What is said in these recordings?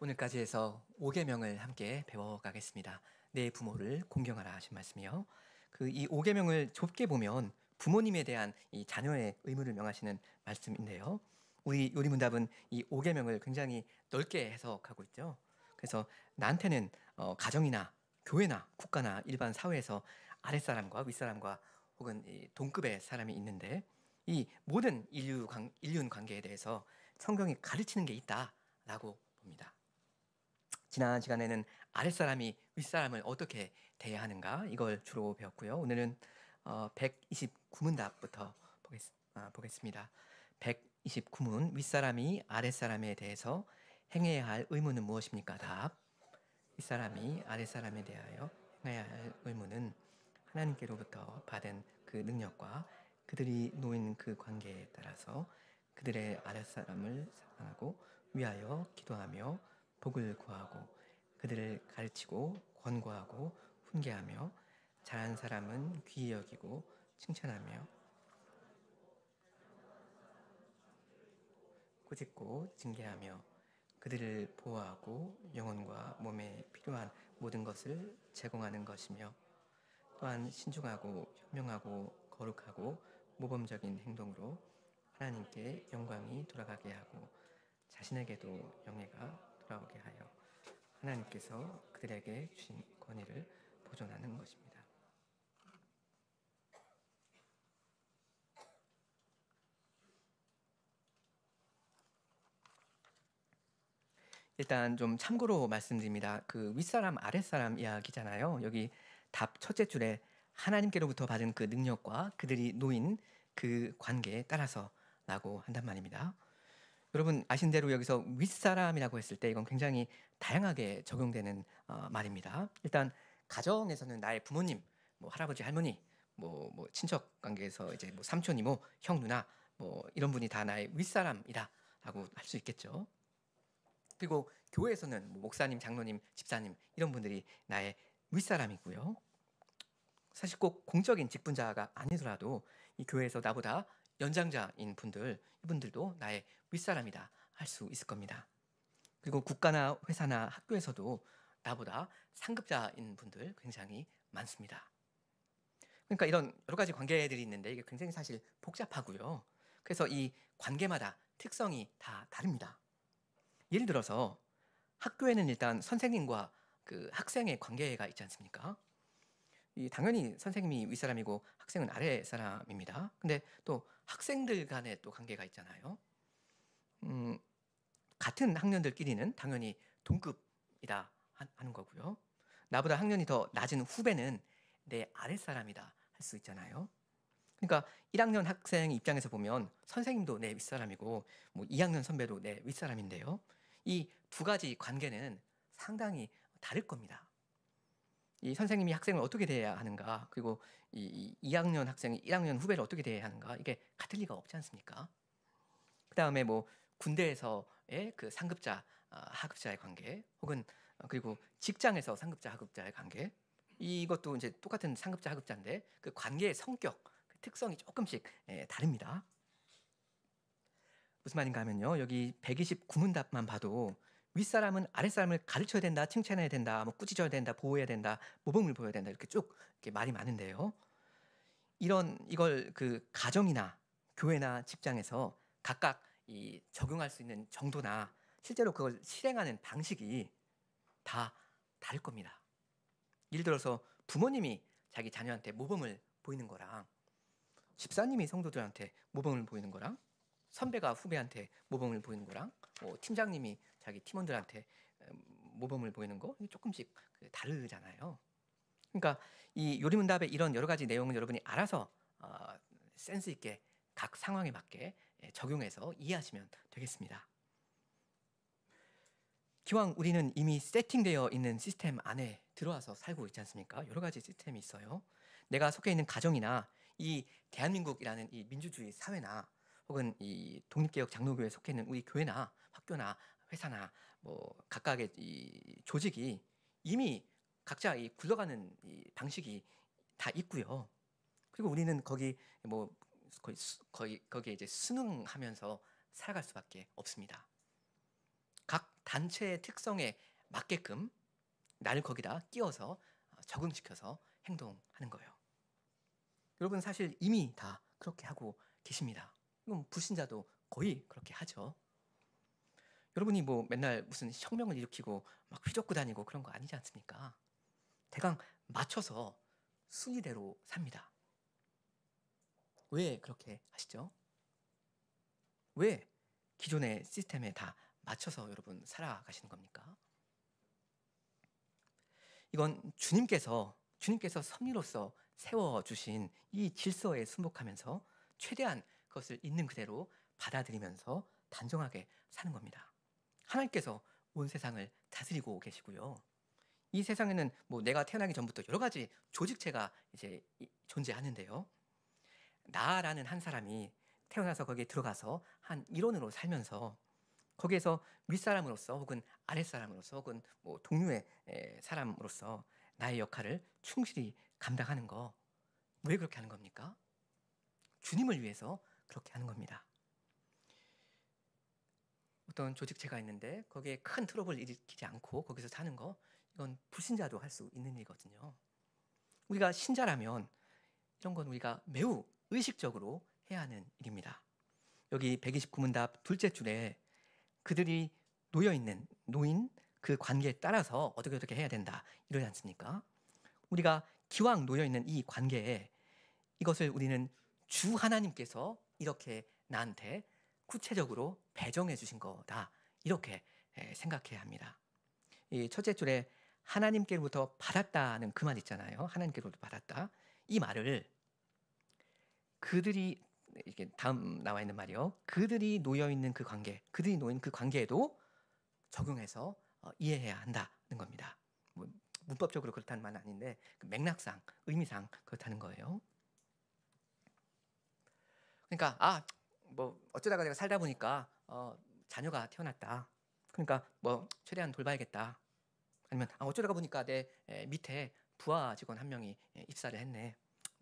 오늘까지 해서 5계명을 함께 배워가겠습니다. 내 부모를 공경하라 하신 말씀이요. 이 5계명을 좁게 보면 부모님에 대한 이 자녀의 의무를 명하시는 말씀인데요. 우리 요리문답은 이 5계명을 굉장히 넓게 해석하고 있죠. 그래서 나한테는 가정이나 교회나 국가나 일반 사회에서 아랫사람과 윗사람과 혹은 이 동급의 사람이 있는데 이 모든 인륜 관계에 대해서 성경이 가르치는 게 있다라고 봅니다. 지난 시간에는 아랫사람이 윗사람을 어떻게 대해야 하는가 이걸 주로 배웠고요. 오늘은 129문답부터 보겠습니다. 129문 윗사람이 아랫사람에 대해서 행해야 할 의무는 무엇입니까? 답. 윗사람이 아랫사람에 대하여 행해야 할 의무는 하나님께로부터 받은 그 능력과 그들이 놓인 그 관계에 따라서 그들의 아랫사람을 사랑하고 위하여 기도하며 복을 구하고 그들을 가르치고 권고하고 훈계하며 잘한 사람은 귀히 여기고 칭찬하며 꾸짖고 징계하며 그들을 보호하고 영혼과 몸에 필요한 모든 것을 제공하는 것이며 또한 신중하고 현명하고 거룩하고 모범적인 행동으로 하나님께 영광이 돌아가게 하고 자신에게도 영예가 돌아오게 하여 하나님께서 그들에게 주신 권위를 보존하는 것입니다. 일단 좀 참고로 말씀드립니다. 그 윗사람 아랫사람 이야기잖아요. 여기 답 첫째 줄에 하나님께로부터 받은 그 능력과 그들이 놓인 그 관계에 따라서라고 한단 말입니다. 여러분 아신 대로 여기서 윗사람이라고 했을 때 이건 굉장히 다양하게 적용되는 말입니다. 일단 가정에서는 나의 부모님, 뭐 할아버지 할머니, 뭐 친척 관계에서 이제 뭐 삼촌 이모 형 누나 뭐 이런 분이 다 나의 윗사람이다라고 할 수 있겠죠. 그리고 교회에서는 뭐 목사님, 장로님, 집사님 이런 분들이 나의 윗사람이고요. 사실 꼭 공적인 직분자가 아니더라도 이 교회에서 나보다 연장자인 분들, 이분들도 나의 윗사람이다 할 수 있을 겁니다. 그리고 국가나 회사나 학교에서도 나보다 상급자인 분들 굉장히 많습니다. 그러니까 이런 여러 가지 관계들이 있는데 이게 굉장히 사실 복잡하고요. 그래서 이 관계마다 특성이 다 다릅니다. 예를 들어서 학교에는 일단 선생님과 그 학생의 관계가 있지 않습니까? 당연히 선생님이 윗사람이고 학생은 아랫사람입니다. 근데 또 학생들 간에 또 관계가 있잖아요. 음, 같은 학년들끼리는 당연히 동급이다 하는 거고요. 나보다 학년이 더 낮은 후배는 내 아랫사람이다 할 수 있잖아요. 그러니까 1학년 학생 입장에서 보면 선생님도 내 윗사람이고 뭐 2학년 선배도 내 윗사람인데요. 이 두 가지 관계는 상당히 다를 겁니다. 이 선생님이 학생을 어떻게 대해야 하는가, 그리고 이 2학년 학생이 1학년 후배를 어떻게 대해야 하는가, 이게 같을 리가 없지 않습니까? 그 다음에 뭐 군대에서의 그 상급자, 하급자의 관계, 혹은 그리고 직장에서 상급자, 하급자의 관계, 이것도 이제 똑같은 상급자, 하급자인데 그 관계의 성격, 그 특성이 조금씩 다릅니다. 무슨 말인가 하면요, 여기 129문답만 봐도 윗사람은 아랫사람을 가르쳐야 된다, 칭찬해야 된다, 뭐 꾸짖어야 된다, 보호해야 된다, 모범을 보여야 된다, 이렇게 쭉 이렇게 말이 많은데요. 이걸 그 가정이나 교회나 직장에서 각각 이 적용할 수 있는 정도나 실제로 그걸 실행하는 방식이 다 다를 겁니다. 예를 들어서 부모님이 자기 자녀한테 모범을 보이는 거랑 집사님이 성도들한테 모범을 보이는 거랑 선배가 후배한테 모범을 보이는 거랑 뭐 팀장님이 자기 팀원들한테 모범을 보이는 거 조금씩 다르잖아요. 그러니까 이 요리문답의 이런 여러 가지 내용은 여러분이 알아서 센스 있게 각 상황에 맞게 적용해서 이해하시면 되겠습니다. 기왕 우리는 이미 세팅되어 있는 시스템 안에 들어와서 살고 있지 않습니까? 여러 가지 시스템이 있어요. 내가 속해 있는 가정이나 이 대한민국이라는 이 민주주의 사회나 혹은 이 독립개혁 장로교회에 속해 있는 우리 교회나 학교나 회사나 뭐 각각의 이 조직이 이미 각자 이 굴러가는 이 방식이 다 있고요. 그리고 우리는 거기 뭐 거기에 이제 순응하면서 살아갈 수밖에 없습니다. 각 단체의 특성에 맞게끔 나를 거기다 끼워서 적응시켜서 행동하는 거예요. 여러분 사실 이미 다 그렇게 하고 계십니다. 이건 불신자도 거의 그렇게 하죠. 여러분이 뭐 맨날 무슨 혁명을 일으키고 막 휘젓고 다니고 그런 거 아니지 않습니까? 대강 맞춰서 순위대로 삽니다. 왜 그렇게 하시죠? 왜 기존의 시스템에 다 맞춰서 여러분 살아가시는 겁니까? 이건 주님께서 섭리로서 세워주신 이 질서에 순복하면서 최대한 그것을 있는 그대로 받아들이면서 단정하게 사는 겁니다. 하나님께서 온 세상을 다스리고 계시고요. 이 세상에는 뭐 내가 태어나기 전부터 여러 가지 조직체가 이제 존재하는데요. 나라는 한 사람이 태어나서 거기에 들어가서 한 일원으로 살면서 거기에서 윗사람으로서 혹은 아랫사람으로서 혹은 뭐 동료의 사람으로서 나의 역할을 충실히 감당하는 거, 왜 그렇게 하는 겁니까? 주님을 위해서 그렇게 하는 겁니다. 어떤 조직체가 있는데 거기에 큰 트러블을 일으키지 않고 거기서 사는 거, 이건 불신자도 할 수 있는 일이거든요. 우리가 신자라면 이런 건 우리가 매우 의식적으로 해야 하는 일입니다. 여기 129문답 둘째 줄에 그들이 놓인 그 관계에 따라서 어떻게 해야 된다 이러지 않습니까? 우리가 기왕 놓여있는 이 관계에 이것을 우리는 주 하나님께서 이렇게 나한테 구체적으로 배정해 주신 거다, 이렇게 생각해야 합니다. 이 첫째 줄에 하나님께로부터 받았다는 그 말 있잖아요. 하나님께로부터 받았다. 이 말을 그들이, 이게 다음 나와 있는 말이요, 그들이 놓여 있는 그 관계, 그들이 놓인 그 관계에도 적용해서 이해해야 한다는 겁니다. 뭐, 문법적으로 그렇다는 말은 아닌데 그 맥락상, 의미상 그렇다는 거예요. 그러니까 뭐 어쩌다가 내가 살다 보니까 자녀가 태어났다. 그러니까 뭐 최대한 돌봐야겠다. 아니면 어쩌다가 보니까 내 밑에 부하 직원 한 명이 입사를 했네.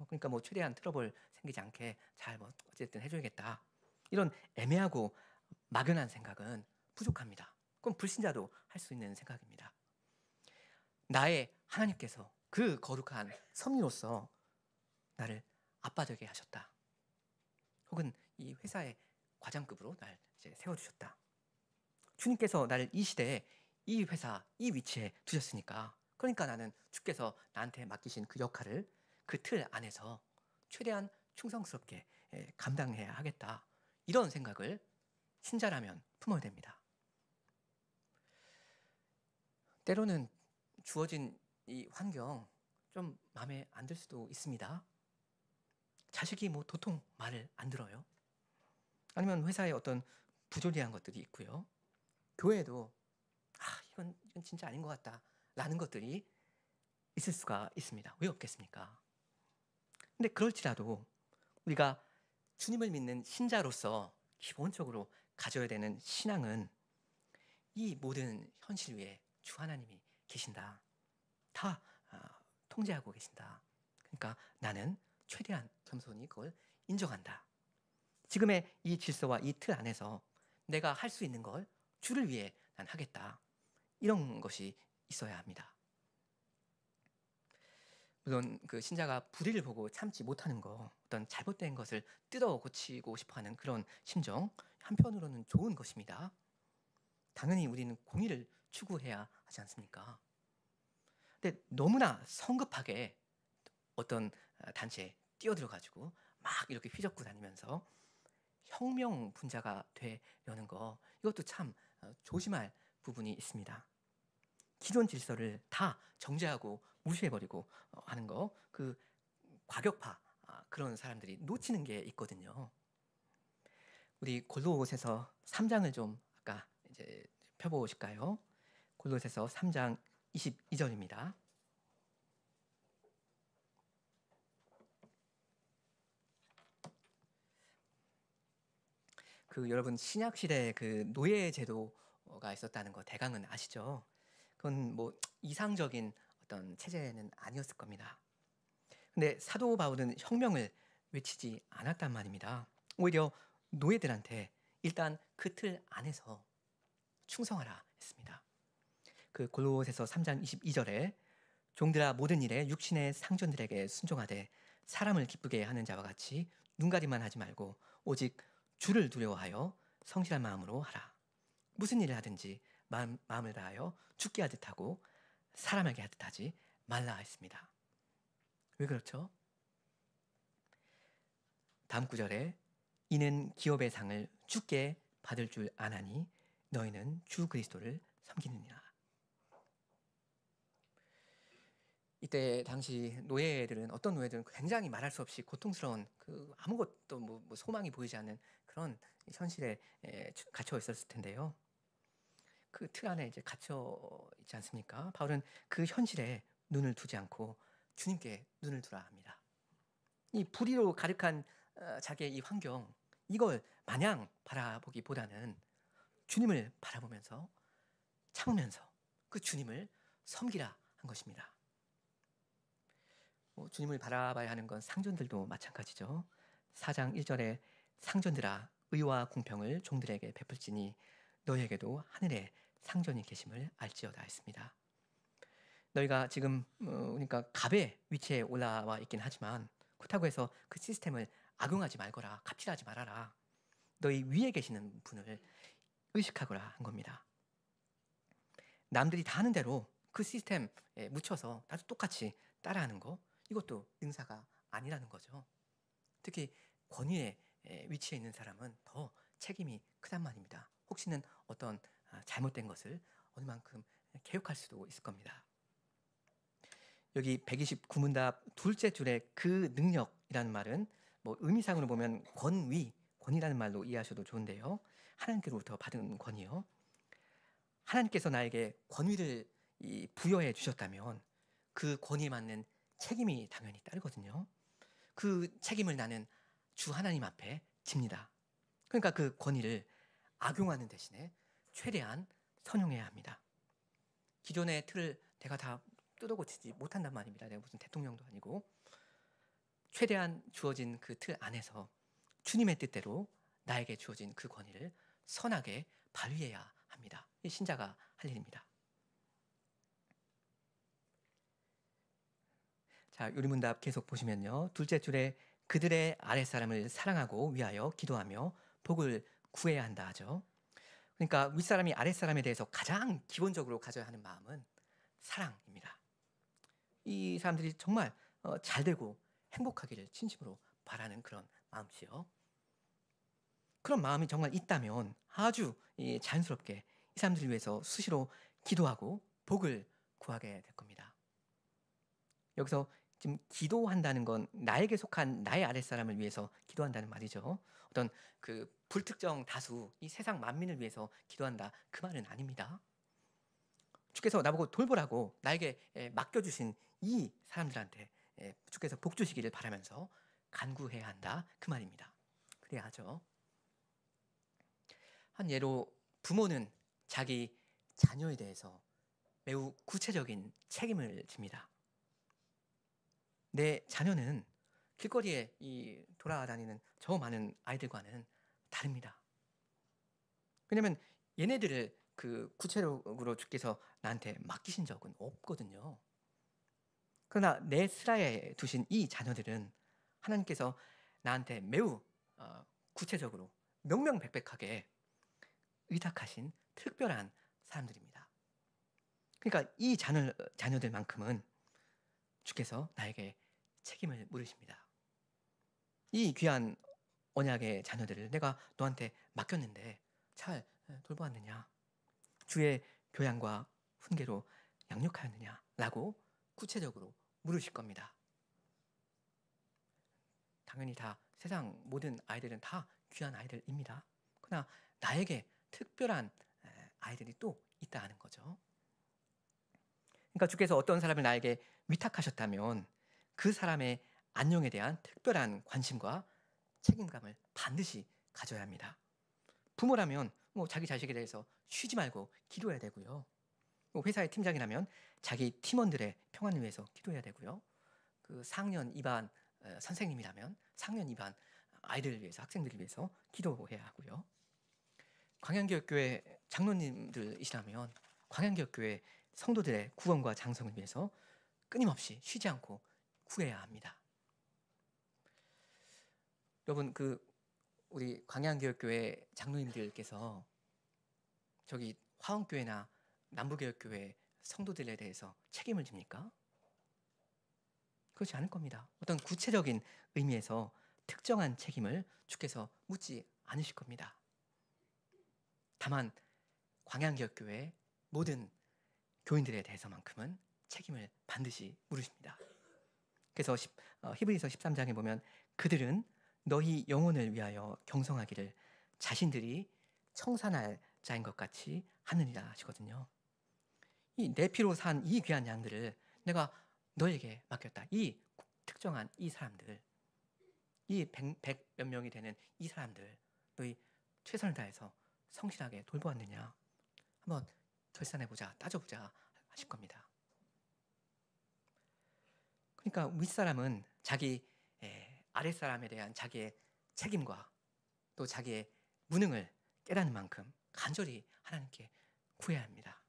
그러니까 뭐 최대한 트러블 생기지 않게 잘 뭐 어쨌든 해줘야겠다. 이런 애매하고 막연한 생각은 부족합니다. 그건 불신자도 할 수 있는 생각입니다. 나의 하나님께서 그 거룩한 섭리로서 나를 아빠 되게 하셨다. 혹은 이 회사의 과장급으로 날 이제 세워주셨다. 주님께서 나를 이 시대에 이 회사, 이 위치에 두셨으니까, 그러니까 나는 주께서 나한테 맡기신 그 역할을 그 틀 안에서 최대한 충성스럽게 감당해야 하겠다. 이런 생각을 신자라면 품어야 됩니다. 때로는 주어진 이 환경 좀 마음에 안 들 수도 있습니다. 자식이 뭐 도통 말을 안 들어요. 아니면 회사에 어떤 부조리한 것들이 있고요. 교회도 이건 진짜 아닌 것 같다 라는 것들이 있을 수가 있습니다. 왜 없겠습니까? 근데 그럴지라도 우리가 주님을 믿는 신자로서 기본적으로 가져야 되는 신앙은 이 모든 현실 위에 주 하나님이 계신다. 다 통제하고 계신다. 그러니까 나는 최대한 겸손히 그걸 인정한다. 지금의 이 질서와 이 틀 안에서 내가 할 수 있는 걸 주를 위해 난 하겠다. 이런 것이 있어야 합니다. 물론 그 신자가 불의를 보고 참지 못하는 거, 어떤 잘못된 것을 뜯어 고치고 싶어하는 그런 심정, 한편으로는 좋은 것입니다. 당연히 우리는 공의를 추구해야 하지 않습니까? 근데 너무나 성급하게 어떤 단체에 뛰어들어가지고 막 이렇게 휘젓고 다니면서 혁명 분자가 되려는 거, 이것도 참 조심할 부분이 있습니다. 기존 질서를 다 정죄하고 무시해버리고 하는 거, 그 과격파, 그런 사람들이 놓치는 게 있거든요. 우리 골로새서 3장을 좀 아까 이제 펴보실까요? 골로새서 3장 22절입니다. 그 여러분 신약 시대에 그 노예 제도가 있었다는 거 대강은 아시죠? 그건 뭐 이상적인 어떤 체제는 아니었을 겁니다. 근데 사도 바울은 혁명을 외치지 않았단 말입니다. 오히려 노예들한테 일단 그 틀 안에서 충성하라 했습니다. 그 골로새서 3장 22절에 종들아 모든 일에 육신의 상전들에게 순종하되 사람을 기쁘게 하는 자와 같이 눈가리만 하지 말고 오직 주를 두려워하여 성실한 마음으로 하라. 무슨 일을 하든지 마음을 다하여 죽게 하듯 하고 사람에게 하듯 하지 말라 했습니다. 왜 그렇죠? 다음 구절에 이는 기업의 상을 주께 받을 줄 아나니 너희는 주 그리스도를 섬기느니라. 이때 당시 노예들은 어떤 노예들은 굉장히 말할 수 없이 고통스러운 그 아무것도 뭐 소망이 보이지 않는 그런 현실에 갇혀 있었을 텐데요. 그 틀 안에 이제 갇혀 있지 않습니까? 바울은 그 현실에 눈을 두지 않고 주님께 눈을 두라 합니다. 이 불의로 가득한 자기의 이 환경, 이걸 마냥 바라보기보다는 주님을 바라보면서 참으면서 그 주님을 섬기라 한 것입니다. 주님을 바라봐야 하는 건 상전들도 마찬가지죠. 4장 1절에 상전들아 의와 공평을 종들에게 베풀지니 너희에게도 하늘에 상전이 계심을 알지어다 했습니다. 너희가 지금 그러니까 갑의 위치에 올라와 있긴 하지만 그렇다고 해서 그 시스템을 악용하지 말거라, 갑질하지 말아라. 너희 위에 계시는 분을 의식하거라 한 겁니다. 남들이 다 하는 대로 그 시스템에 묻혀서 나도 똑같이 따라하는 거, 이것도 능사가 아니라는 거죠. 특히 권위에 위치해 있는 사람은 더 책임이 크단 말입니다. 혹시는 어떤 잘못된 것을 어느 만큼 개혁할 수도 있을 겁니다. 여기 129문답 둘째 줄에 그 능력이라는 말은 뭐 의미상으로 보면 권위라는 말로 이해하셔도 좋은데요. 하나님께로부터 받은 권위요. 하나님께서 나에게 권위를 부여해 주셨다면 그 권위에 맞는 책임이 당연히 따르거든요. 그 책임을 나는 주 하나님 앞에 집니다. 그러니까 그 권위를 악용하는 대신에 최대한 선용해야 합니다. 기존의 틀을 내가 다 뜯어고치지 못한단 말입니다. 내가 무슨 대통령도 아니고 최대한 주어진 그 틀 안에서 주님의 뜻대로 나에게 주어진 그 권위를 선하게 발휘해야 합니다. 이 신자가 할 일입니다. 자, 요리문답 계속 보시면요. 둘째 줄에 그들의 아랫사람을 사랑하고 위하여 기도하며 복을 구해야 한다 하죠. 그러니까 윗사람이 아랫사람에 대해서 가장 기본적으로 가져야 하는 마음은 사랑입니다. 이 사람들이 정말 잘 되고 행복하기를 진심으로 바라는 그런 마음이지요. 그런 마음이 정말 있다면 아주 자연스럽게 이 사람들을 위해서 수시로 기도하고 복을 구하게 될 겁니다. 여기서 지금 기도한다는 건 나에게 속한 나의 아랫사람을 위해서 기도한다는 말이죠. 어떤 그 불특정 다수, 이 세상 만민을 위해서 기도한다, 그 말은 아닙니다. 주께서 나보고 돌보라고 나에게 맡겨주신 이 사람들한테 주께서 복 주시기를 바라면서 간구해야 한다, 그 말입니다. 그래야 하죠. 한 예로 부모는 자기 자녀에 대해서 매우 구체적인 책임을 집니다. 내 자녀는 길거리에 돌아다니는 저 많은 아이들과는 다릅니다. 왜냐면 얘네들을 그 구체적으로 주께서 나한테 맡기신 적은 없거든요. 그러나 내 스라에 두신 이 자녀들은 하나님께서 나한테 매우 구체적으로 명명백백하게 의탁하신 특별한 사람들입니다. 그러니까 이 자녀들만큼은 주께서 나에게 책임을 물으십니다. 이 귀한 언약의 자녀들을 내가 너한테 맡겼는데 잘 돌보았느냐? 주의 교양과 훈계로 양육하였느냐? 라고 구체적으로 물으실 겁니다. 당연히 다 세상 모든 아이들은 다 귀한 아이들입니다. 그러나 나에게 특별한 아이들이 또 있다는 거죠. 그러니까 주께서 어떤 사람을 나에게 위탁하셨다면 그 사람의 안녕에 대한 특별한 관심과 책임감을 반드시 가져야 합니다. 부모라면 자기 자식에 대해서 쉬지 말고 기도해야 되고요. 회사의 팀장이라면 자기 팀원들의 평안을 위해서 기도해야 되고요. 그 상년 2반 선생님이라면 상년 2반 아이들을 위해서, 학생들을 위해서 기도해야 하고요. 광양교회 장로님들이시라면 광양교회 성도들의 구원과 장성을 위해서 끊임없이 쉬지 않고 구해야 합니다. 여러분, 우리 광양교회 장로님들께서 저기 화원교회나 남부교회 성도들에 대해서 책임을 집니까? 그렇지 않을 겁니다. 어떤 구체적인 의미에서 특정한 책임을 주께서 묻지 않으실 겁니다. 다만 광양교회 모든 교인들에 대해서만큼은 책임을 반드시 물으십니다. 그래서 히브리서 13장에 보면 그들은 너희 영혼을 위하여 경성하기를 자신들이 청산할 자인 것 같이 하느니라 하시거든요. 이 내 피로 산 이 귀한 양들을 내가 너에게 맡겼다. 이 특정한 이 사람들, 이 100몇 명이 되는 이 사람들, 너희 최선을 다해서 성실하게 돌보았느냐? 한번 결산해보자, 따져보자 하실 겁니다. 그러니까 윗사람은 자기 아랫사람에 대한 자기의 책임과 또 자기의 무능을 깨닫는 만큼 간절히 하나님께 구해야 합니다.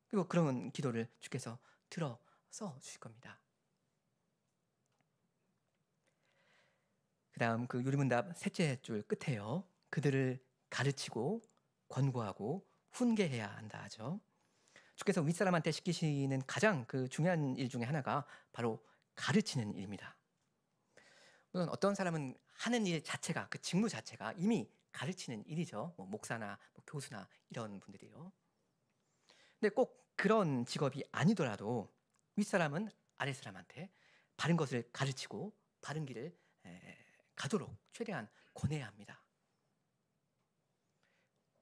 그리고 그런 기도를 주께서 들어서 주실 겁니다. 그 다음 요리문답 셋째 줄 끝에요. 그들을 가르치고 권고하고 훈계해야 한다 하죠. 주께서 윗사람한테 시키시는 가장 중요한 일 중에 하나가 바로 가르치는 일입니다. 물론 어떤 사람은 하는 일 자체가 직무 자체가 이미 가르치는 일이죠. 목사나 교수나 이런 분들이요. 근데 꼭 그런 직업이 아니더라도 윗사람은 아랫사람한테 바른 것을 가르치고 바른 길을 가도록 최대한 권해야 합니다.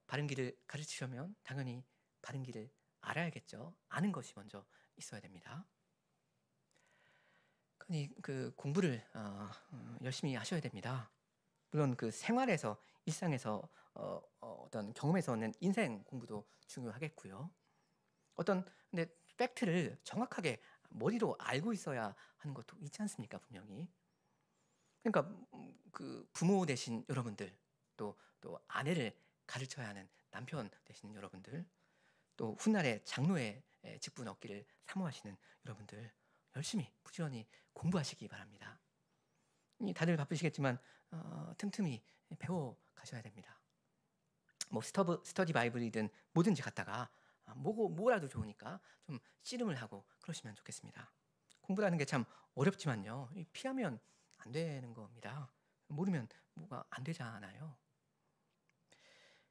바른 길을 가르치려면 당연히 바른 길을 알아야겠죠. 아는 것이 먼저 있어야 됩니다. 그러니 공부를 열심히 하셔야 됩니다. 물론 생활에서 일상에서 어떤 경험에서는 인생 공부도 중요하겠고요. 근데 팩트를 정확하게 머리로 알고 있어야 하는 것도 있지 않습니까? 분명히. 그러니까 부모 되신 여러분들, 또 아내를 가르쳐야 하는 남편 되시는 여러분들, 또 훗날에 장로의 직분 얻기를 사모하시는 여러분들, 열심히 부지런히 공부하시기 바랍니다. 다들 바쁘시겠지만 틈틈이 배워 가셔야 됩니다. 스터디 바이블이든 뭐든지 갖다가 뭐라도 좋으니까 좀 씨름을 하고 그러시면 좋겠습니다. 공부라는 게 참 어렵지만요. 피하면 안 되는 겁니다. 모르면 뭐가 안 되잖아요.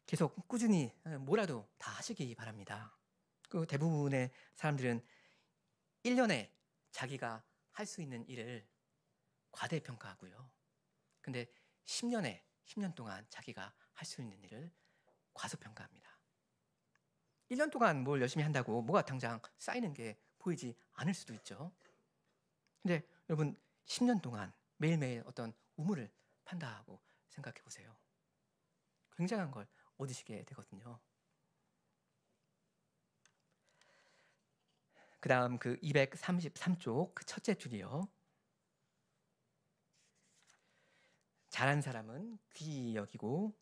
계속 꾸준히 뭐라도 다 하시기 바랍니다. 대부분의 사람들은 1년에 자기가 할 수 있는 일을 과대평가하고요. 근데 10년 동안 자기가 할 수 있는 일을 과소평가합니다. 1년 동안 뭘 열심히 한다고 뭐가 당장 쌓이는 게 보이지 않을 수도 있죠. 근데 여러분 10년 동안 매일매일 어떤 우물을 판다고 생각해 보세요. 굉장한 걸 얻으시게 되거든요. 그 다음 233쪽 첫째 줄이요. 잘한 사람은 귀히 여기고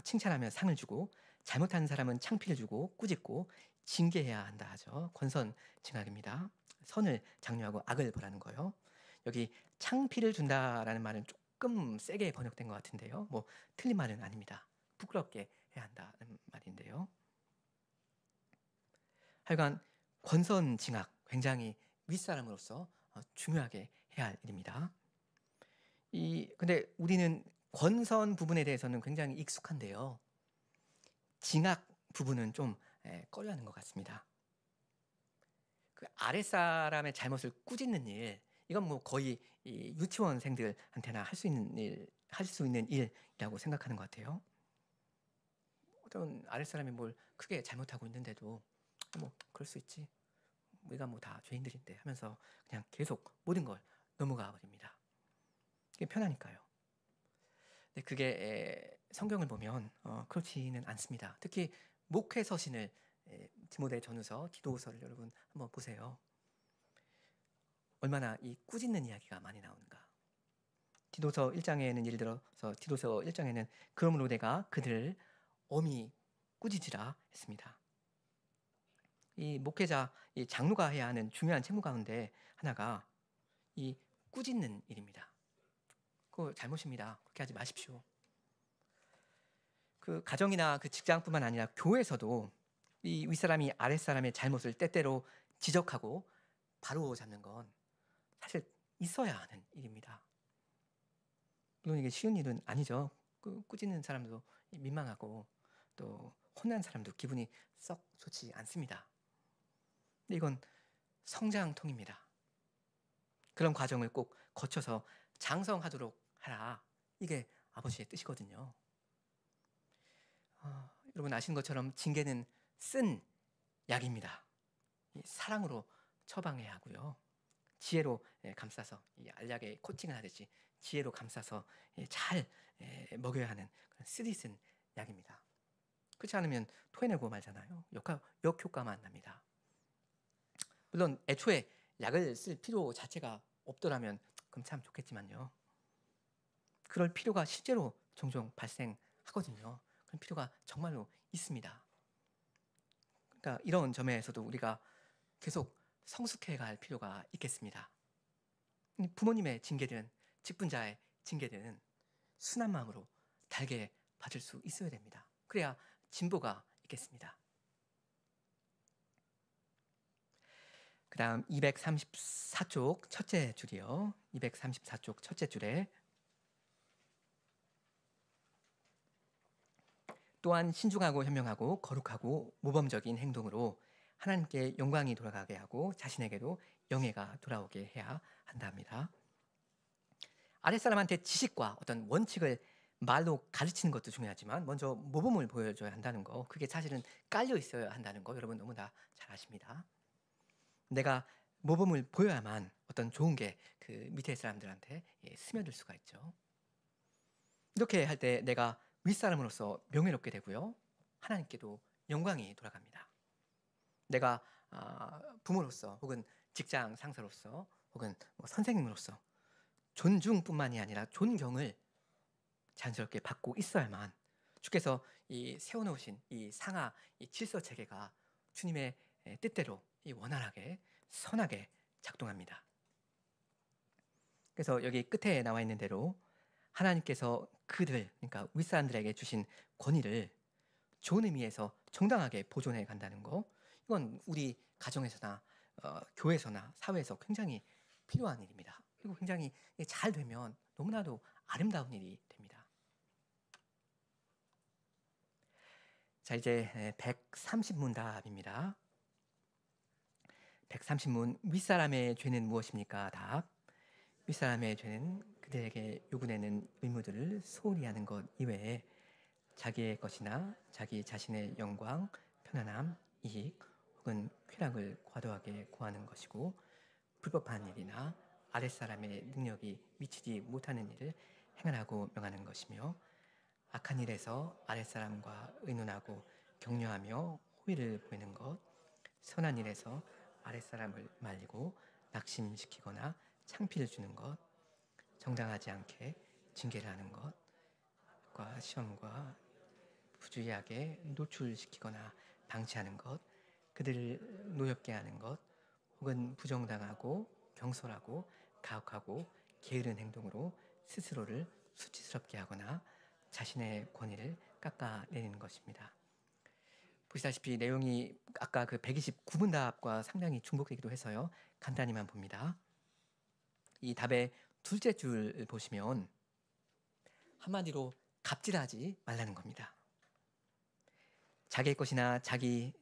칭찬하며 상을 주고 잘못한 사람은 창피를 주고 꾸짖고 징계해야 한다 하죠. 권선징악입니다. 선을 장려하고 악을 벌하는 거요. 여기 창피를 준다라는 말은 조금 세게 번역된 것 같은데요. 틀린 말은 아닙니다. 부끄럽게 해야 한다는 말인데요. 하여간 권선징악 굉장히 윗사람으로서 중요하게 해야 할 일입니다. 근데 우리는 권선 부분에 대해서는 굉장히 익숙한데요. 징악 부분은 좀 꺼려하는 것 같습니다. 아랫사람의 잘못을 꾸짖는 일, 이건 거의 유치원생들한테나 할 수 있는 일이라고 생각하는 것 같아요. 어떤 아랫사람이 뭘 크게 잘못하고 있는데도 그럴 수 있지. 우리가 다 죄인들인데 하면서 그냥 계속 모든 걸 넘어가 버립니다. 그게 편하니까요. 근데 그게 성경을 보면 그렇지는 않습니다. 특히 목회 서신을 디모데 전후서, 디도서를 여러분 한번 보세요. 얼마나 이 꾸짖는 이야기가 많이 나오는가. 디도서 1장에는 예를 들어서 디도서 1장에는 그러므로 내가 그들을 엄히 꾸짖으라 했습니다. 이 목회자, 이 장로가 해야 하는 중요한 책무 가운데 하나가 이 꾸짖는 일입니다. 그거 잘못입니다. 그렇게 하지 마십시오. 그 가정이나 그 직장뿐만 아니라 교회에서도 이 윗사람이 아랫사람의 잘못을 때때로 지적하고 바로 잡는 건 사실 있어야 하는 일입니다. 물론 이게 쉬운 일은 아니죠. 꾸짖는 사람도 민망하고 또 혼난 사람도 기분이 썩 좋지 않습니다. 근데 이건 성장통입니다. 그런 과정을 꼭 거쳐서 장성하도록 하라. 이게 아버지의 뜻이거든요. 여러분 아시는 것처럼 징계는 쓴 약입니다. 사랑으로 처방해야 하고요. 지혜로 감싸서 알약에 코팅을 하듯이 지혜로 감싸서 잘 먹여야 하는 그런 쓰디쓴 약입니다. 그렇지 않으면 토해내고 말잖아요. 역효과만 납니다. 물론 애초에 약을 쓸 필요 자체가 없더라면 그럼 참 좋겠지만요. 그럴 필요가 실제로 종종 발생하거든요. 그런 필요가 정말로 있습니다. 그러니까 이런 점에서도 우리가 계속 성숙해 갈 필요가 있겠습니다. 부모님의 징계든 직분자의 징계든 순한 마음으로 달게 받을 수 있어야 됩니다. 그래야 진보가 있겠습니다. 그 다음 234쪽 첫째 줄이요. 234쪽 첫째 줄에 또한 신중하고 현명하고 거룩하고 모범적인 행동으로 하나님께 영광이 돌아가게 하고 자신에게도 영예가 돌아오게 해야 한답니다. 아랫사람한테 지식과 어떤 원칙을 말로 가르치는 것도 중요하지만 먼저 모범을 보여줘야 한다는 거, 그게 사실은 깔려 있어야 한다는 거 여러분 너무나 잘 아십니다. 내가 모범을 보여야만 어떤 좋은 게 그 밑에 사람들한테 스며들 수가 있죠. 이렇게 할 때 내가 윗사람으로서 명예롭게 되고요. 하나님께도 영광이 돌아갑니다. 내가 부모로서 혹은 직장 상사로서 혹은 선생님으로서 존중뿐만이 아니라 존경을 자연스럽게 받고 있어야만 주께서 이 세워놓으신 이 상하, 이 질서 체계가 주님의 뜻대로 이 원활하게 선하게 작동합니다. 그래서 여기 끝에 나와 있는 대로 하나님께서 그들, 그러니까 윗사람들에게 주신 권위를 좋은 의미에서 정당하게 보존해 간다는 거, 이건 우리 가정에서나 교회에서나 사회에서 굉장히 필요한 일입니다. 그리고 굉장히 잘 되면 너무나도 아름다운 일이 됩니다. 자, 이제 130문답입니다. 130문, 윗사람의 죄는 무엇입니까? 답. 윗사람의 죄는 그들에게 요구되는 의무들을 소홀히 하는 것 이외에 자기의 것이나 자기 자신의 영광, 편안함, 이익 혹은 쾌락을 과도하게 구하는 것이고, 불법한 일이나 아랫사람의 능력이 미치지 못하는 일을 행하라고 명하는 것이며, 악한 일에서 아랫사람과 의논하고 격려하며 호의를 보이는 것, 선한 일에서 아랫사람을 말리고 낙심시키거나 창피를 주는 것, 정당하지 않게 징계를 하는 것과 시험과 부주의하게 노출시키거나 방치하는 것, 그들을 노엽게 하는 것, 혹은 부정당하고 경솔하고 가혹하고 게으른 행동으로 스스로를 수치스럽게 하거나 자신의 권위를 깎아내리는 것입니다. 보시다시피 내용이 아까 그 129문답과 상당히 중복되기도 해서요. 간단히만 봅니다. 이 답의 둘째 줄 보시면 한마디로 갑질하지 말라는 겁니다. 자기의 것이나 자기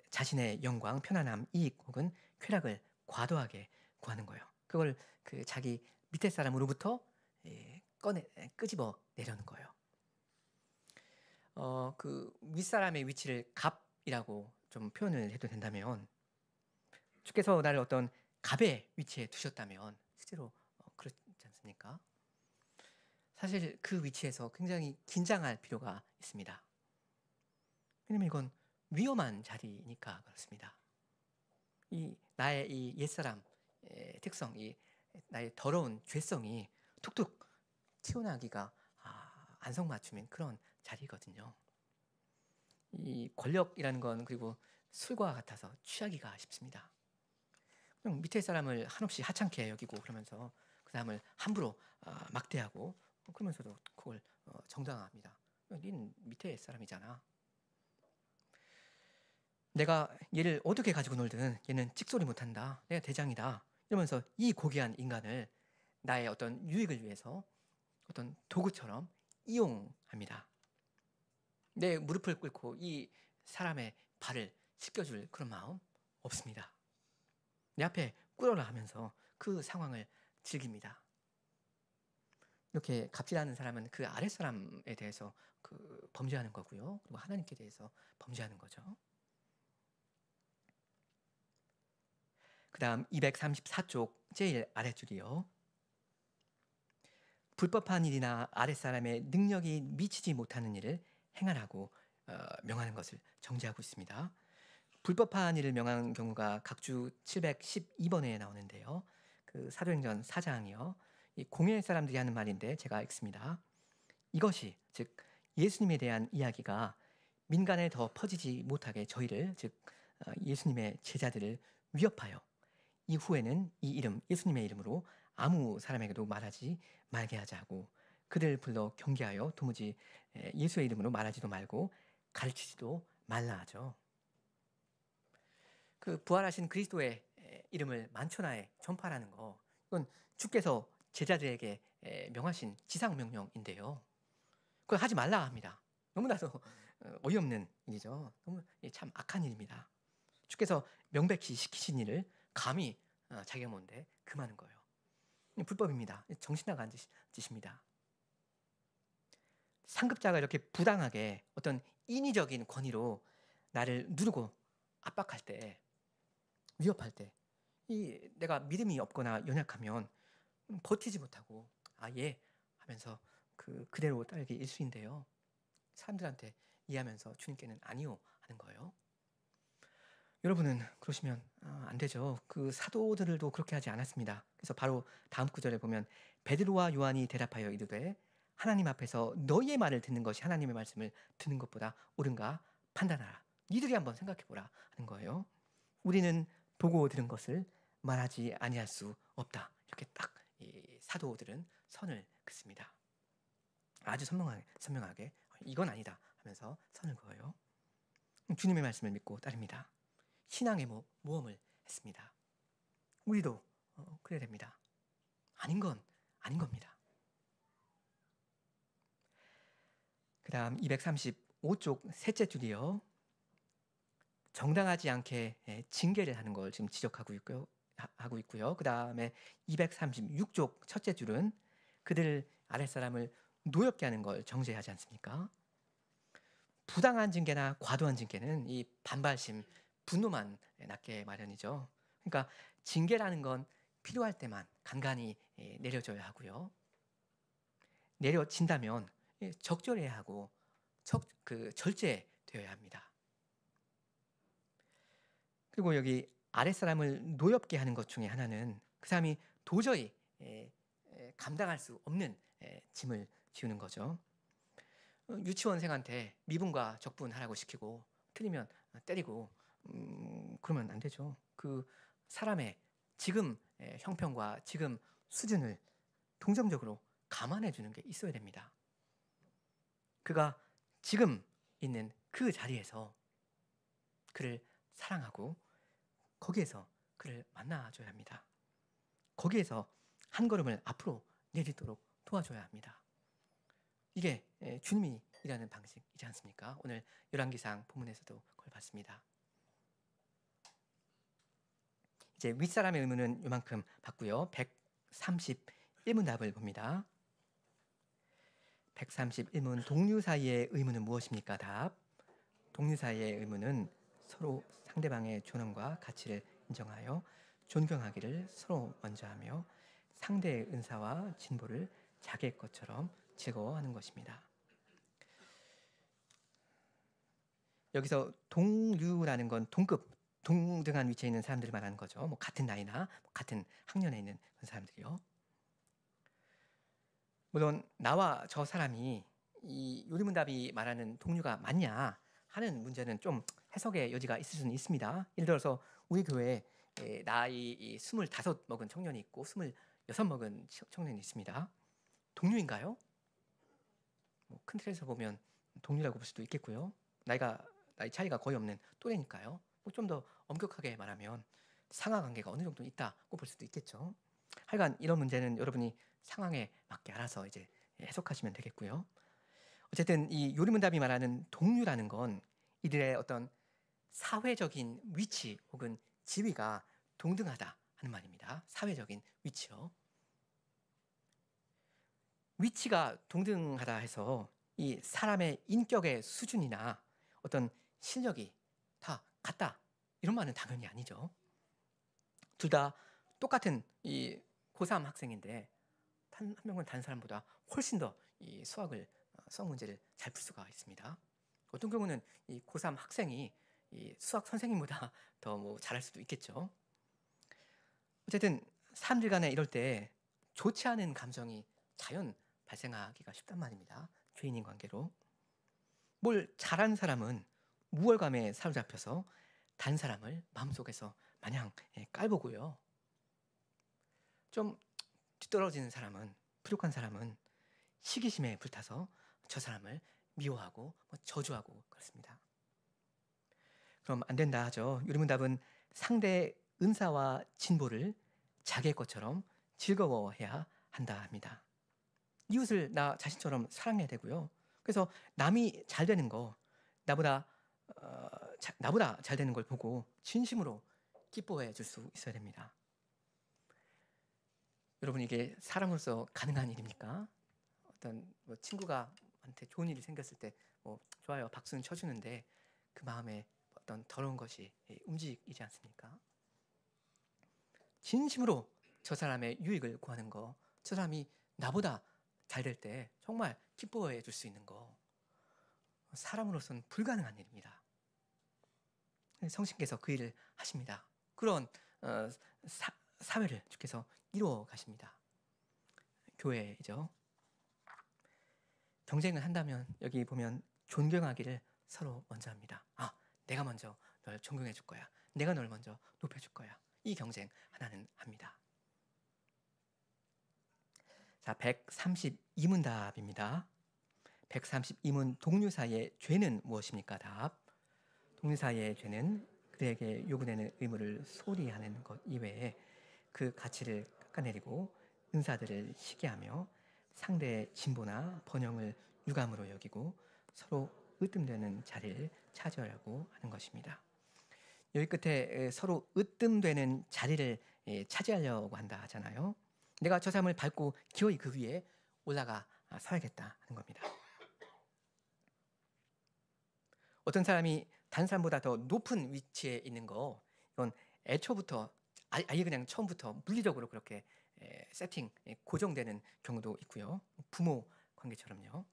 자신의 영광, 편안함, 이익 혹은 쾌락을 과도하게 구하는 거예요. 그걸 그 자기 밑에 사람으로부터 끄집어 내려는 거예요. 그 윗사람의 위치를 갑이라고 좀 표현을 해도 된다면, 주께서 나를 어떤 갑의 위치에 두셨다면 실제로 그렇지 않습니까? 사실 그 위치에서 굉장히 긴장할 필요가 있습니다. 왜냐면 이건 위험한 자리니까 그렇습니다. 이 나의 이 옛사람의 특성, 이 나의 더러운 죄성이 툭툭 튀어나오기가 안성맞춤인 그런 자리거든요. 이 권력이라는 건 그리고 술과 같아서 취하기가 쉽습니다. 그냥 밑에 사람을 한없이 하찮게 여기고 그러면서 그 사람을 함부로 막대하고 그러면서도 그걸 정당화합니다. 니는 밑에 사람이잖아. 내가 얘를 어떻게 가지고 놀든 얘는 찍소리 못한다. 내가 대장이다. 이러면서 이 고귀한 인간을 나의 어떤 유익을 위해서 어떤 도구처럼 이용합니다. 내 무릎을 꿇고 이 사람의 발을 씻겨줄 그런 마음 없습니다. 내 앞에 꿇어라 하면서 그 상황을 즐깁니다. 이렇게 갑질하는 사람은 그 아랫사람에 대해서 그 범죄하는 거고요. 그리고 하나님께 대해서 범죄하는 거죠. 그 다음 234쪽 제일 아랫줄이요. 불법한 일이나 아랫사람의 능력이 미치지 못하는 일을 행하라고 명하는 것을 정죄하고 있습니다. 불법한 일을 명한 경우가 각주 712번에 나오는데요. 그 사도행전 4장이요. 이 공회 사람들이 하는 말인데 제가 읽습니다. 이것이 즉 예수님에 대한 이야기가 민간에 더 퍼지지 못하게 저희를 즉 예수님의 제자들을 위협하여 이후에는 이 이름 예수님의 이름으로 아무 사람에게도 말하지 말게 하자고 그들 불러 경계하여 도무지 예수의 이름으로 말하지도 말고 가르치지도 말라 하죠. 그 부활하신 그리스도의 이름을 만천하에 전파하는 거 이건 주께서 제자들에게 명하신 지상명령인데요. 그걸 하지 말라 합니다. 너무나도 어이없는 일이죠. 너무 참 악한 일입니다. 주께서 명백히 시키신 일을 감히 자기가 뭔데 금하는 거예요. 불법입니다. 정신 나간 짓입니다. 상급자가 이렇게 부당하게 어떤 인위적인 권위로 나를 누르고 압박할 때 위협할 때 내가 믿음이 없거나 연약하면 버티지 못하고 예 하면서 그대로 따르기 일수인데요. 사람들한테 이해하면서 주님께는 아니요 하는 거예요. 여러분은 그러시면 안 되죠. 그 사도들도 그렇게 하지 않았습니다. 그래서 바로 다음 구절에 보면 베드로와 요한이 대답하여 이르되 하나님 앞에서 너희의 말을 듣는 것이 하나님의 말씀을 듣는 것보다 옳은가 판단하라. 니들이 한번 생각해보라 하는 거예요. 우리는 보고 들은 것을 말하지 아니할 수 없다. 이렇게 딱 이 사도들은 선을 긋습니다. 아주 선명하게 이건 아니다 하면서 선을 그어요. 주님의 말씀을 믿고 따릅니다. 신앙의 모험을 했습니다. 우리도 그래야 됩니다. 아닌 건 아닌 겁니다. 그 다음 235쪽 셋째 줄이요. 정당하지 않게 징계를 하는 걸 지금 지적하고 있고요. 그 다음에 236쪽 첫째 줄은 그들 아랫사람을 노엽게 하는 걸 정죄하지 않습니까? 부당한 징계나 과도한 징계는 이 반발심, 분노만 낳게 마련이죠. 그러니까 징계라는 건 필요할 때만 간간히 내려져야 하고요. 내려진다면 적절해야 하고 절제되어야 합니다. 그리고 여기 아랫사람을 노엽게 하는 것 중에 하나는 그 사람이 도저히 감당할 수 없는 짐을 지우는 거죠. 유치원생한테 미분과 적분하라고 시키고 틀리면 때리고 그러면 안 되죠. 그 사람의 지금 형편과 지금 수준을 동정적으로 감안해 주는 게 있어야 됩니다. 그가 지금 있는 그 자리에서 그를 사랑하고 거기에서 그를 만나줘야 합니다. 거기에서 한 걸음을 앞으로 내딛도록 도와줘야 합니다. 이게 주님이 일하는 방식이지 않습니까? 오늘 열왕기상 본문에서도 그걸 봤습니다. 이제 윗사람의 의문은 이만큼 봤고요. 131문 답을 봅니다. 131문 동류 사이의 의문은 무엇입니까? 답. 동류 사이의 의문은 서로 상대방의 존엄과 가치를 인정하여 존경하기를 서로 먼저 하며 상대의 은사와 진보를 자기의 것처럼 즐거워하는 것입니다. 여기서 동류라는 건 동등한 위치에 있는 사람들을 말하는 거죠. 뭐 같은 나이나 같은 학년에 있는 그런 사람들이요. 물론 나와 저 사람이 이 요리문답이 말하는 동류가 맞냐 하는 문제는 좀 해석의 여지가 있을 수는 있습니다. 예를 들어서 우리 교회에 나이 25 먹은 청년이 있고 26 먹은 청년이 있습니다. 동료인가요? 큰 틀에서 보면 동료라고 볼 수도 있겠고요. 나이 차이가 거의 없는 또래니까요. 좀 더 엄격하게 말하면 상하 관계가 어느 정도 있다고 볼 수도 있겠죠. 하여간 이런 문제는 여러분이 상황에 맞게 알아서 이제 해석하시면 되겠고요. 어쨌든 이 요리문답이 말하는 동류라는 건 이들의 어떤 사회적인 위치 혹은 지위가 동등하다 하는 말입니다. 사회적인 위치요. 위치가 동등하다 해서 이 사람의 인격의 수준이나 어떤 실력이 다 같다 이런 말은 당연히 아니죠. 둘 다 똑같은 이 고3 학생인데 한 명은 다른 사람보다 훨씬 더 이 수학 문제를 잘 풀 수가 있습니다. 어떤 경우는 이 고3 학생이 이 수학 선생님보다 더 뭐 잘할 수도 있겠죠. 어쨌든 사람들 간에 이럴 때 좋지 않은 감정이 자연 발생하기가 쉽단 말입니다. 죄인인 관계로. 뭘 잘하는 사람은 우월감에 사로잡혀서 다른 사람을 마음속에서 마냥 깔보고요. 좀 뒤떨어지는 사람은, 부족한 사람은 시기심에 불타서 저 사람을 미워하고 저주하고 그렇습니다. 그럼 안 된다 하죠. 요리문답은 상대의 은사와 진보를 자기의 것처럼 즐거워해야 한다 합니다. 이웃을 나 자신처럼 사랑해야 되고요. 그래서 남이 잘 되는 거, 나보다 잘 되는 걸 보고 진심으로 기뻐해 줄 수 있어야 됩니다. 여러분 이게 사람으로서 가능한 일입니까? 어떤 친구가 한테 좋은 일이 생겼을 때 좋아요 박수는 쳐주는데 그 마음에 어떤 더러운 것이 움직이지 않습니까? 진심으로 저 사람의 유익을 구하는 거, 저 사람이 나보다 잘 될 때 정말 기뻐해 줄 수 있는 거, 사람으로서는 불가능한 일입니다. 성신께서 그 일을 하십니다. 그런 사회를 주께서 이루어 가십니다. 교회죠. 경쟁을 한다면 여기 보면 존경하기를 서로 먼저 합니다. 내가 먼저 널 존경해 줄 거야. 내가 널 먼저 높여 줄 거야. 이 경쟁 하나는 합니다. 자, 132문답입니다. 132문 동료 사이의 죄는 무엇입니까? 답. 동료 사이의 죄는 그에게 요구되는 의무를 소홀히 하는 것 이외에 그 가치를 깎아내리고 은사들을 시기하며 상대의 진보나 번영을 유감으로 여기고 서로 으뜸되는 자리를 차지하려고 하는 것입니다. 여기 끝에 서로 으뜸되는 자리를 차지하려고 한다 하잖아요. 내가 저 사람을 밟고 기어이 그 위에 올라가 서야겠다 하는 겁니다. 어떤 사람이 다른 사람보다 더 높은 위치에 있는 거, 이건 애초부터 아예 그냥 처음부터 물리적으로 그렇게 고정되는 경우도 있고요. 부모 관계처럼요.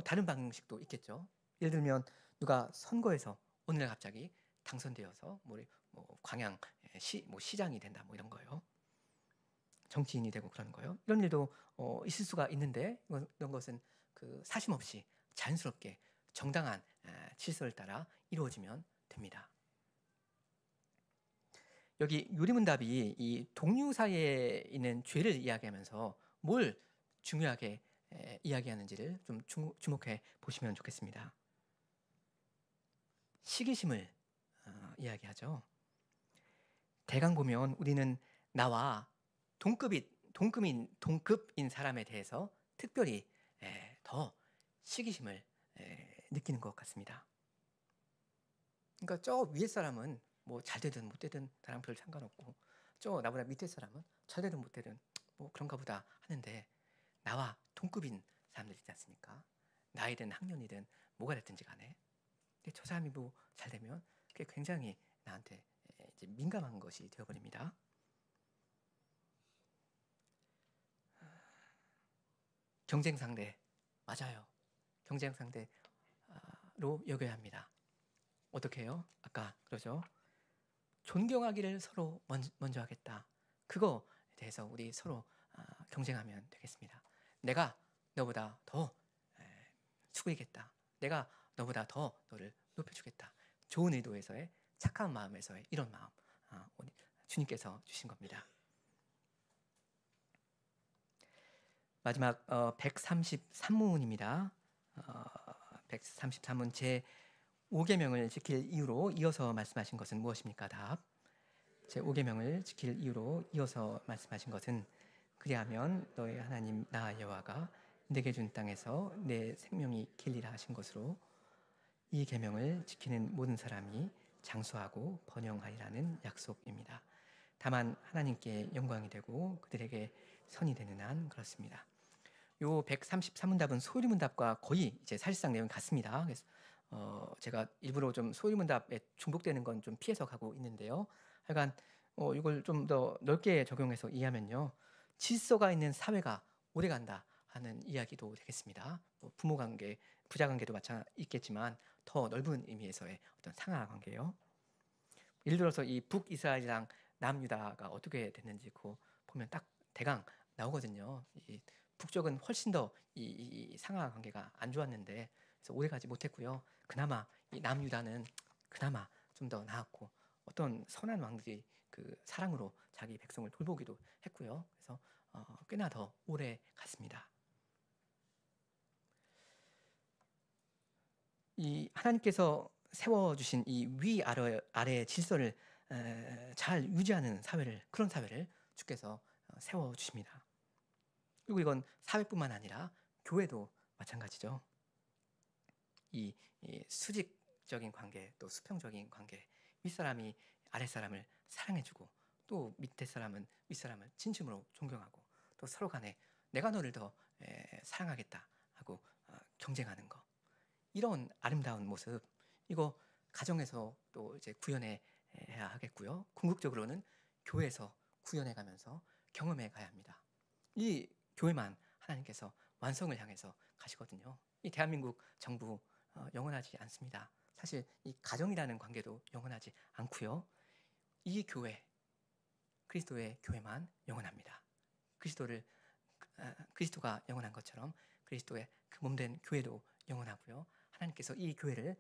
다른 방식도 있겠죠. 예를 들면 누가 선거에서 어느 날 갑자기 당선되어서 광양 시장이 된다 이런 거요. 정치인이 되고 그러는 거요. 이런 일도 있을 수가 있는데 이런 것은 그 사심 없이 자연스럽게 정당한 질서를 따라 이루어지면 됩니다. 여기 요리문답이 이 동료 사이에 있는 죄를 이야기하면서 뭘 중요하게 이야기하는지를 좀 주목해 보시면 좋겠습니다. 시기심을 이야기하죠. 대강 보면 우리는 나와 동급인 사람에 대해서 특별히 더 시기심을 느끼는 것 같습니다. 그러니까 저 위에 사람은 잘 되든 못 되든 나랑 별 상관없고 저 나보다 밑에 사람은 잘 되든 못 되든 그런가 보다 하는데 나와 동급인 사람들 있지 않습니까? 나이든 학년이든 뭐가 됐든지 간에 근데 저 사람이 잘 되면 그게 굉장히 나한테 이제 민감한 것이 되어버립니다. 경쟁 상대 맞아요. 경쟁 상대로 여겨야 합니다. 어떻게 해요? 아까 그러죠. 존경하기를 서로 먼저 하겠다. 그거에 대해서 우리 서로 경쟁하면 되겠습니다. 내가 너보다 더 수고이겠다. 내가 너보다 더 너를 높여주겠다. 좋은 의도에서의 착한 마음에서의 이런 마음 주님께서 주신 겁니다. 마지막 133문입니다. 133문 제 5계명을 지킬 이유로 이어서 말씀하신 것은 무엇입니까? 답. 제 5계명을 지킬 이유로 이어서 말씀하신 것은 그리하면 너의 하나님 나 여호와가 내게 준 땅에서 내 생명이 길리라 하신 것으로 이 계명을 지키는 모든 사람이 장수하고 번영하리라는 약속입니다. 다만 하나님께 영광이 되고 그들에게 선이 되는 한 그렇습니다. 요 133문답은 소유문답과 거의 이제 사실상 내용이 같습니다. 그래서 제가 일부러 좀 소유문답에 중복되는 건 좀 피해서 가고 있는데요. 하여간 이걸 좀 더 넓게 적용해서 이해하면요. 질서가 있는 사회가 오래간다 하는 이야기도 되겠습니다. 부모 관계, 부자 관계도 있겠지만 더 넓은 의미에서의 어떤 상하 관계요. 예를 들어서 이 북이스라엘이랑 남유다가 어떻게 됐는지 그 보면 딱 대강 나오거든요. 이 북쪽은 훨씬 더 이 상하 관계가 안 좋았는데 그래서 오래가지 못했고요. 그나마 이 남유다는 그나마 좀 더 나았고 어떤 선한 왕들이 그 사랑으로 자기 백성을 돌보기도 했고요. 그래서 꽤나 더 오래 갔습니다. 이 하나님께서 세워주신 이 위아래의 질서를 잘 유지하는 사회를 그런 사회를 주께서 세워주십니다. 그리고 이건 사회뿐만 아니라 교회도 마찬가지죠. 이 수직적인 관계 또 수평적인 관계 윗사람이 아랫사람을 사랑해주고 또 밑에 사람은 윗사람을 진심으로 존경하고 또 서로 간에 내가 너를 더 사랑하겠다 하고 경쟁하는 거 이런 아름다운 모습 이거 가정에서 또 이제 구현해야 하겠고요. 궁극적으로는 교회에서 구현해가면서 경험해 가야 합니다. 이 교회만 하나님께서 완성을 향해서 가시거든요. 이 대한민국 정부 영원하지 않습니다. 사실 이 가정이라는 관계도 영원하지 않고요. 이 교회, 그리스도의 교회만 영원합니다. 그리스도가 영원한 것처럼 그리스도의 그 몸된 교회도 영원하고요. 하나님께서 이 교회를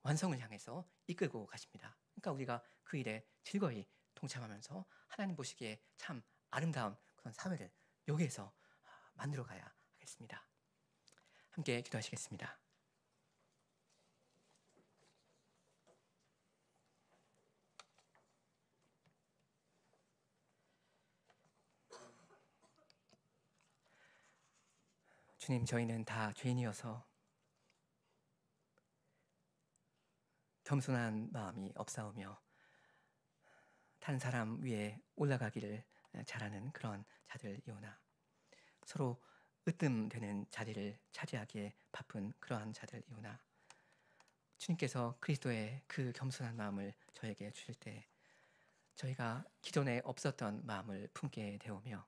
완성을 향해서 이끌고 가십니다. 그러니까 우리가 그 일에 즐거이 동참하면서 하나님 보시기에 참 아름다운 그런 사회를 여기에서 만들어 가야 하겠습니다. 함께 기도하시겠습니다. 주님, 저희는 다 죄인이어서 겸손한 마음이 없사오며 다른 사람 위에 올라가기를 잘하는 그런 자들이오나 서로 으뜸되는 자리를 차지하기에 바쁜 그러한 자들이오나 주님께서 그리스도의 그 겸손한 마음을 저에게 주실 때 저희가 기존에 없었던 마음을 품게 되오며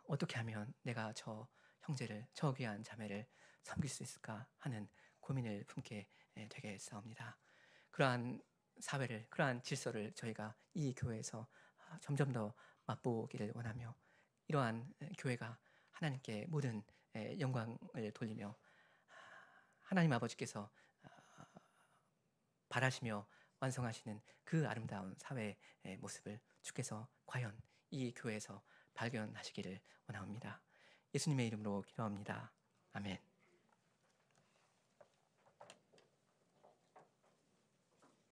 어떻게 하면 내가 저 형제를 저 귀한 자매를 섬길 수 있을까 하는 고민을 품게 되겠사옵니다. 그러한 사회를 그러한 질서를 저희가 이 교회에서 점점 더 맛보기를 원하며 이러한 교회가 하나님께 모든 영광을 돌리며 하나님 아버지께서 바라시며 완성하시는 그 아름다운 사회의 모습을 주께서 과연 이 교회에서 발견하시기를 원합니다. 예수님의 이름으로 기도합니다. 아멘.